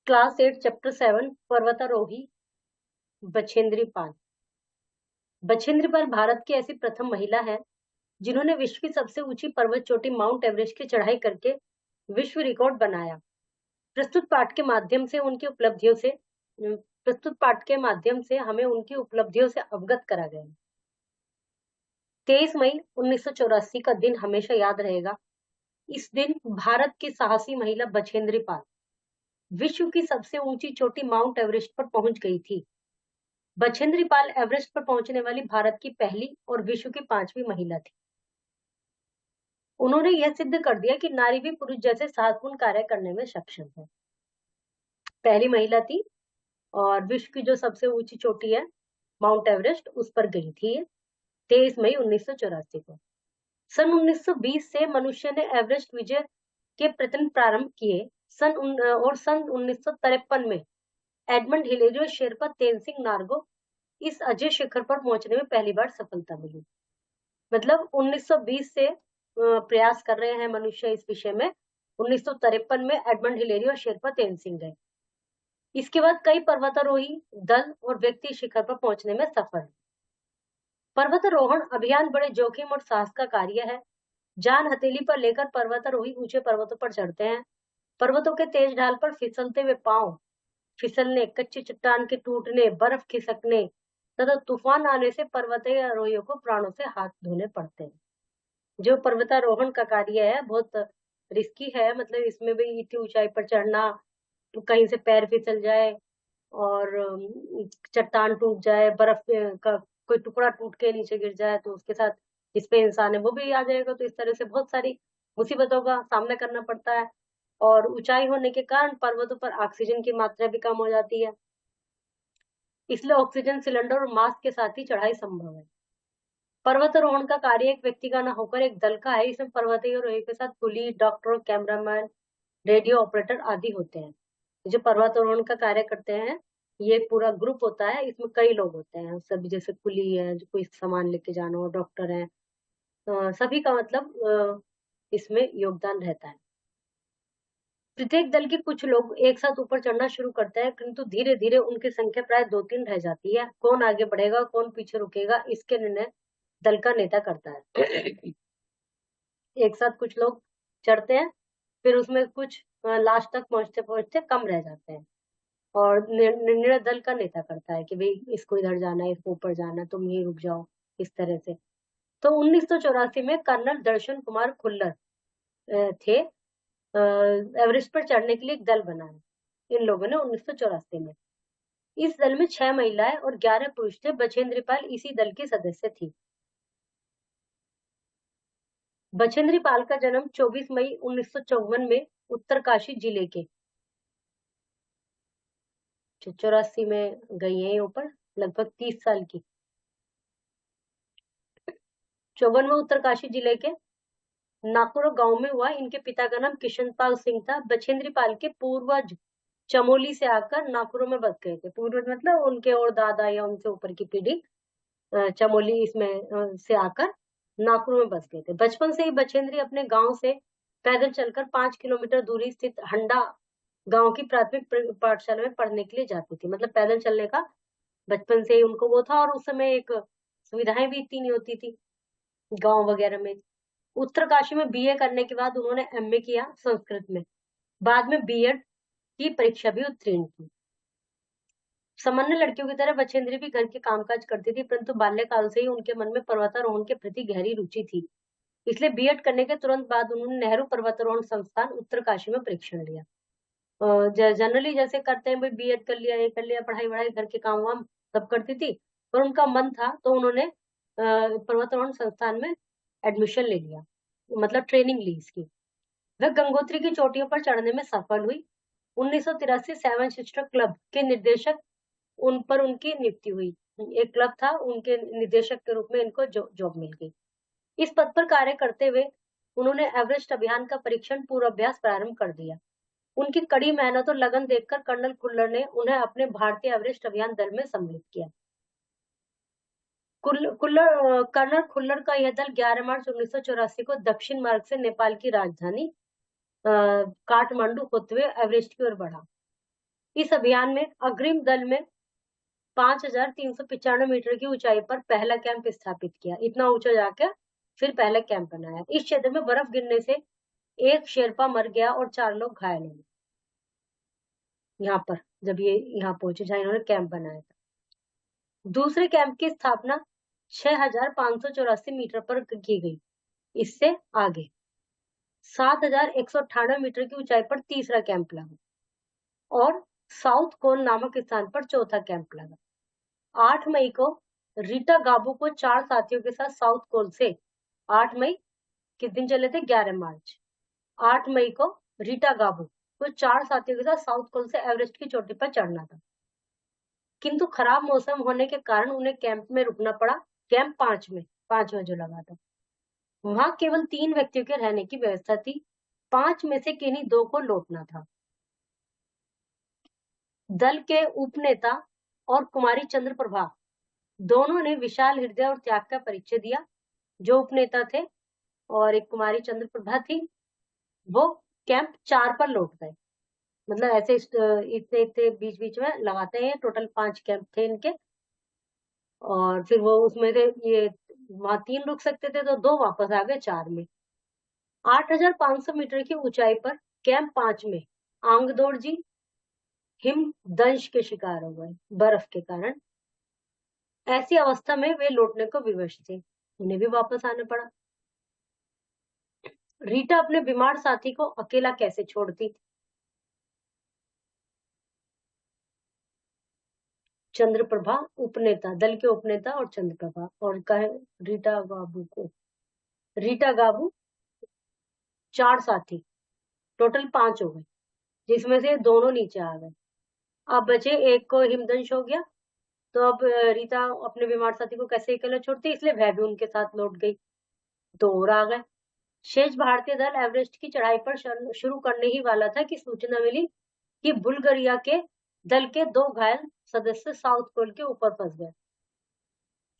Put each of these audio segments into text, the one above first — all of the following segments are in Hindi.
क्लास 8 चैप्टर 7 पर्वतारोही बछेंद्री पाल। बछेंद्री पाल भारत की ऐसी प्रथम महिला है जिन्होंने विश्व की सबसे ऊंची पर्वत चोटी माउंट एवरेस्ट की चढ़ाई करके विश्व रिकॉर्ड बनाया। प्रस्तुत पाठ के माध्यम से उनकी उपलब्धियों से प्रस्तुत पाठ के माध्यम से हमें उनकी उपलब्धियों से अवगत करा गया। 23 मई 1984 का दिन हमेशा याद रहेगा। इस दिन भारत की साहसी महिला बछेंद्री पाल विश्व की सबसे ऊंची चोटी माउंट एवरेस्ट पर पहुंच गई थी। बछेंद्री पाल एवरेस्ट पर पहुंचने वाली भारत की पहली और विश्व की 5वीं महिला थी। उन्होंने यह सिद्ध कर दिया कि नारी भी पुरुष जैसे साहसपूर्ण कार्य करने में सक्षम है। पहली महिला थी और विश्व की जो सबसे ऊंची चोटी है माउंट एवरेस्ट उस पर गई थी 23 मई 1984 को। सन 1920 से मनुष्य ने एवरेस्ट विजय के प्रयत्न प्रारंभ किए। सन 1953 में एडमंड हिलेरी और शेरपा तेनसिंग नार्गो इस अजय शिखर पर पहुंचने में पहली बार सफलता मिली। मतलब 1920 से प्रयास कर रहे हैं मनुष्य इस विषय में। 1953 में एडमंड हिलेरी और शेरपा तेनसिंग गए। इसके बाद कई पर्वतारोही दल और व्यक्ति शिखर पर पहुंचने में सफल। पर्वतारोहण अभियान बड़े जोखिम और साहस का कार्य है। जान हथेली पर लेकर पर्वतारोही ऊंचे पर्वतों पर चढ़ते हैं। पर्वतों के तेज ढाल पर फिसलते हुए पांव फिसलने, कच्ची चट्टान के टूटने, बर्फ खिसकने तथा तूफान आने से पर्वतारोहियों को प्राणों से हाथ धोने पड़ते हैं। जो पर्वतारोहण का कार्य है बहुत रिस्की है। मतलब इसमें भी इतनी ऊंचाई पर चढ़ना, तो कहीं से पैर फिसल जाए और चट्टान टूट जाए, बर्फ का कोई टुकड़ा टूट के नीचे गिर जाए तो उसके साथ जिसपे इंसान है वो भी आ जाएगा। तो इस तरह से बहुत सारी मुसीबतों का सामना करना पड़ता है और ऊंचाई होने के कारण पर्वतों पर ऑक्सीजन की मात्रा भी कम हो जाती है, इसलिए ऑक्सीजन सिलेंडर और मास्क के साथ ही चढ़ाई संभव है। पर्वतारोहण का कार्य एक व्यक्ति का न होकर एक दल का है। इसमें पर्वतारोही के साथ police, doctor, cameraman, radio operator आदि होते हैं। जो पर्वतारोहण का कार्य करते हैं ये पूरा ग्रुप होता है। इसमें कई लोग होते हैं सभी, जैसे कुली है, जो कोई सामान लेके जाना हो, डॉक्टर है, सभी का मतलब इसमें योगदान रहता है। प्रत्येक दल के कुछ लोग एक साथ ऊपर चढ़ना शुरू करते हैं, किंतु धीरे धीरे उनकी संख्या प्राय 2-3 रह जाती है। कौन आगे बढ़ेगा, कौन पीछे रुकेगा, इसके निर्णय दल का नेता करता है। एक साथ कुछ लोग चढ़ते हैं, फिर उसमें कुछ लास्ट तक पहुंचते पहुंचते कम रह जाते हैं और निर्णय दल का नेता करता है कि भाई इसको इधर जाना है, इसको ऊपर जाना है, तुम यहीं रुक जाओ, इस तरह से। तो 1984 में कर्नल दर्शन कुमार खुल्लर थे। एवरेस्ट पर चढ़ने के लिए एक दल बना है इन लोगों ने 1984 में। इस दल में 6 महिलाएं और 11 पुरुष थे। बछेंद्री पाल इसी दल की सदस्य थी। बछेंद्री पाल का जन्म 24 मई 1954 में उत्तरकाशी जिले के 84 में गई है ऊपर, लगभग 30 साल की। 54 में उत्तरकाशी जिले के नाकुरो गांव में हुआ। इनके पिता का नाम किशन पाल सिंह था। बछेंद्री पाल के पूर्वज चमोली से आकर नाकुरो में बस गए थे। पूर्वज मतलब उनके और दादा या उनसे ऊपर की पीढ़ी चमोली इसमें से आकर नाकुरो में बस गए थे। बचपन से ही बछेंद्री अपने गांव से पैदल चलकर 5 किलोमीटर दूरी स्थित हंडा गांव की प्राथमिक पाठशाला में पढ़ने के लिए जाती थी। मतलब पैदल चलने का बचपन से ही उनको वो था। और उस समय एक सुविधाएं भी इतनी नहीं होती थी गांव वगैरह में। उत्तरकाशी में बीए करने के बाद उन्होंने एमए किया संस्कृत में। बाद में बीएड की परीक्षा भी उत्तीर्ण की। सामान्य लड़कियों की तरह बछेंद्री भी घर के कामकाज करती थी, परंतु बाल्यकाल से ही उनके मन में पर्वतारोहण के प्रति गहरी रुचि थी। इसलिए बीएड करने के तुरंत बाद उन्होंने नेहरू पर्वतारोहण संस्थान उत्तरकाशी में प्रशिक्षण लिया। जनरली जैसे करते हैं भाई, बीएड कर लिया, ये कर लिया, पढ़ाई वढ़ाई घर के काम वाम सब करती थी, पर उनका मन था तो उन्होंने पर्वतारोहण संस्थान में एडमिशन ले लिया, मतलब ट्रेनिंग ली इसकी। वह गंगोत्री की चोटियों पर चढ़ने में सफल हुई। 1983 सेवन सिस्टर क्लब के निर्देशक उन पर उनकी नियुक्ति हुई। एक क्लब था, उनके निदेशक के रूप में इनको जॉब मिल गई। इस पद पर कार्य करते हुए उन्होंने एवरेस्ट अभियान का परीक्षण पूर्वाभ्यास प्रारंभ कर दिया। उनकी कड़ी मेहनत और लगन देखकर कर्नल खुल्लर ने उन्हें अपने भारतीय एवरेस्ट अभियान दल में सम्मिलित किया। कर्नल खुल्लर का यह दल 11 मार्च 1984 को दक्षिण मार्ग से नेपाल की राजधानी काठमांडू होते हुए एवरेस्ट की ओर बढ़ा। इस अभियान में अग्रिम दल में 5,395 मीटर की ऊंचाई पर पहला कैंप स्थापित किया। इतना ऊंचा जाकर फिर पहला कैंप बनाया। इस क्षेत्र में बर्फ गिरने से एक शेरपा मर गया और 4 लोग घायल हो गए। यहाँ पर जब ये यहाँ पहुंचे जहां इन्होंने कैंप बनाया था। दूसरे कैंप की स्थापना 6,584 मीटर पर की गई। इससे आगे 7,198 मीटर की ऊंचाई पर तीसरा कैंप लगा और साउथ कोल नामक स्थान पर चौथा कैंप लगा। 8 मई को रीटा गाबू को 4 साथियों के साथ साउथ कोल से 8 मई किस दिन चले थे? 11 मार्च। 8 मई को रीटा गाबू को 4 साथियों के साथ साउथ कोल से एवरेस्ट की चोटी पर चढ़ना था, किंतु खराब मौसम होने के कारण उन्हें कैंप में रुकना पड़ा। कैंप 5 में जो लगा था, वहां केवल 3 व्यक्तियों के रहने की व्यवस्था थी। 5 में से किन्हीं 2 को लौटना था। दल के उपनेता और कुमारी चंद्र प्रभा दोनों ने विशाल हृदय और त्याग का परिचय दिया। जो उपनेता थे और एक कुमारी चंद्र प्रभा थी, वो कैंप 4 पर लौट गए। मतलब ऐसे इतने इतने बीच बीच में लगाते हैं। टोटल 5 कैंप थे इनके, और फिर वो उसमें से ये वहां 3 रुक सकते थे तो 2 वापस आ गए 4 में। 8,500 मीटर की ऊंचाई पर कैंप 5 में आंगदोड़ जी हिमदंश के शिकार हो गए बर्फ के कारण। ऐसी अवस्था में वे लौटने को विवश थे, उन्हें भी वापस आना पड़ा। रीटा अपने बीमार साथी को अकेला कैसे छोड़ती? चंद्रप्रभा उपनेता, दल के उपनेता और चंद्रप्रभा, और कहे रीटा गाबू 4 साथी, टोटल 5 हो गए, जिसमें से दोनों नीचे आ गए। अब बचे एक को हिमदंश हो गया, तो अब रीता अपने बीमार साथी को कैसे अकेला छोड़ती, इसलिए वह भी उनके साथ लौट गई। 2 और आ गए। शेष भारतीय दल एवरेस्ट की चढ़ाई पर शुरू करने ही वाला था कि सूचना मिली कि बुल्गारिया के दल के 2 घायल सदस्य साउथ पोल के ऊपर फंस गए।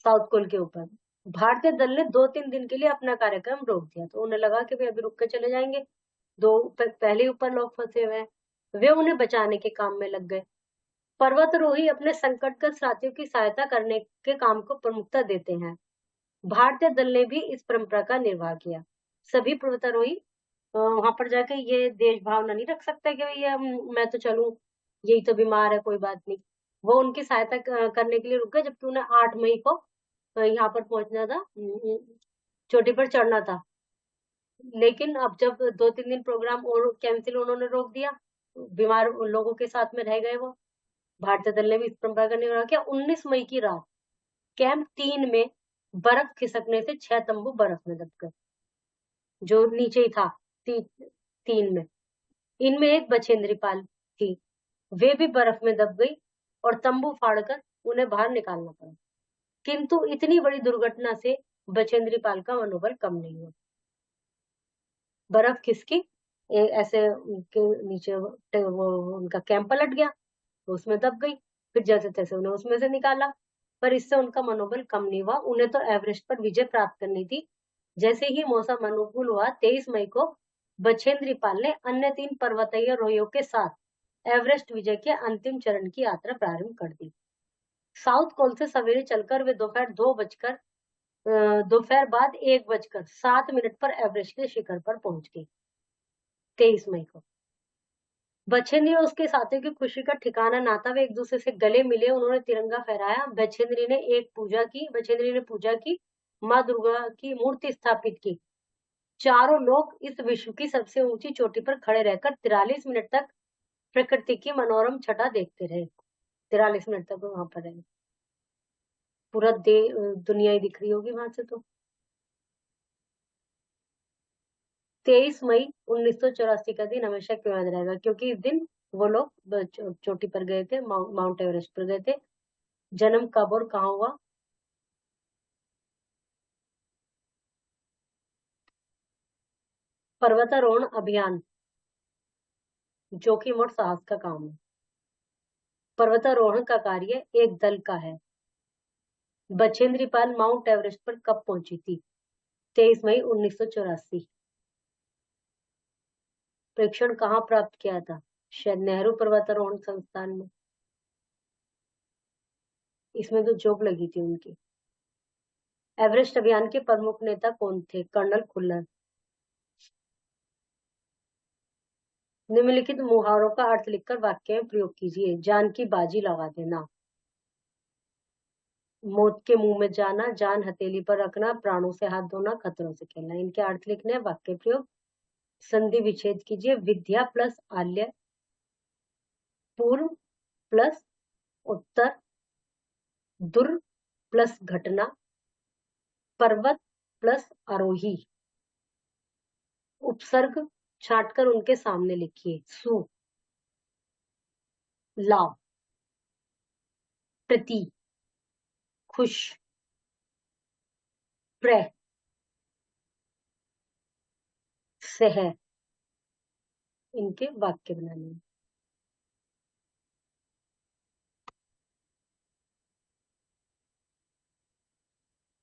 साउथ पोल के ऊपर भारतीय दल ने 2-3 दिन के लिए अपना कार्यक्रम रोक दिया। तो उन्हें लगा कि भाई अभी रुक के चले जाएंगे, 2 पहले ऊपर लोग फंसे हुए हैं। वे उन्हें बचाने के काम में लग गए। पर्वतारोही अपने संकटग्रस्त साथियों की सहायता करने के काम को प्रमुखता देते हैं। भारतीय दल ने भी इस परंपरा का निर्वाह किया। सभी पर्वतारोही वहां पर जाके ये देश भावना नहीं रख सकते कि भैया मैं तो चलूं, यही तो बीमार है, कोई बात नहीं। वो उनकी सहायता करने के लिए रुक गए, जबकि उन्हें 8 मई को यहाँ पर पहुंचना था, चोटी पर चढ़ना था। लेकिन अब जब 2-3 दिन प्रोग्राम और कैंसिल उन्होंने रोक दिया, बीमार लोगों के साथ में रह गए वो। भारतीय दल ने भी इस परंपरा का निर्वाह किया। 19 मई की रात कैंप 3 में बर्फ खिसकने से 6 तंबू बर्फ में दब गए, जो नीचे ही था 3 में। इनमें एक बछेंद्री पाल थी, वे भी बर्फ में दब गई और तंबू फाड़कर उन्हें बाहर निकालना पड़ा। किंतु इतनी बड़ी दुर्घटना से बछेंद्री पाल का मनोबल कम नहीं हुआ। बर्फ खिसकी, ऐसे उनके नीचे वो उनका कैंप पलट गया, उसमें दब गई। फिर जैसे तैसे उन्हें उसमें से निकाला, पर इससे उनका मनोबल कम नहीं हुआ। उन्हें तो एवरेस्ट पर विजय प्राप्त करनी थी। जैसे ही मौसम अनुकूल हुआ, 23 मई को बछेंद्री पाल ने अन्य 3 पर्वतारोहियों के साथ एवरेस्ट विजय के अंतिम चरण की यात्रा प्रारंभ कर दी। साउथ कोल से सवेरे चलकर वे दोपहर बाद 1:07 पर एवरेस्ट के शिखर पर पहुंच गए 23 मई को। बछेंद्री और उसके साथियों की खुशी का ठिकाना ना था। वे एक दूसरे से गले मिले, उन्होंने तिरंगा फहराया। बछेंद्री ने पूजा की, माँ दुर्गा की मूर्ति स्थापित की। चारों लोग इस विश्व की सबसे ऊंची चोटी पर खड़े रहकर 43 मिनट तक प्रकृति की मनोरम छटा देखते रहे। 43 मिनट तक वहां पर रहे। पूरा दुनिया ही दिख रही होगी वहां से। तो 23 मई 1984 का दिन हमेशा क्यों याद रहेगा? क्योंकि इस दिन वो लोग चोटी पर गए थे, माउंट एवरेस्ट पर गए थे। जन्म कब और कहाँ हुआ? पर्वतारोहण अभियान जोखिम और साहस का काम है। पर्वतारोहण का कार्य एक दल का है। बछेंद्री पाल माउंट एवरेस्ट पर कब पहुंची थी? 23 मई 1984। प्रेक्षण कहाँ प्राप्त किया था? शायद नेहरू पर्वतारोहण संस्थान में। इसमें तो जॉब लगी थी उनकी। एवरेस्ट अभियान के प्रमुख नेता कौन थे? कर्नल खुल्लर। निम्नलिखित मुहावरों का अर्थ लिखकर वाक्य में प्रयोग कीजिए। जान की बाजी लगा देना, मौत के मुंह में जाना, जान हथेली पर रखना, प्राणों से हाथ धोना, खतरों से खेलना। इनके अर्थ लिखने हैं, वाक्य प्रयोग। संधि विच्छेद कीजिए। विद्या प्लस आल्य, पूर्व प्लस उत्तर, दुर प्लस घटना, पर्वत प्लस आरोही। उपसर्ग छांटकर उनके सामने लिखिए। सु, ला, प्रति, खुश, प्र, सह। इनके वाक्य बनाने हैं।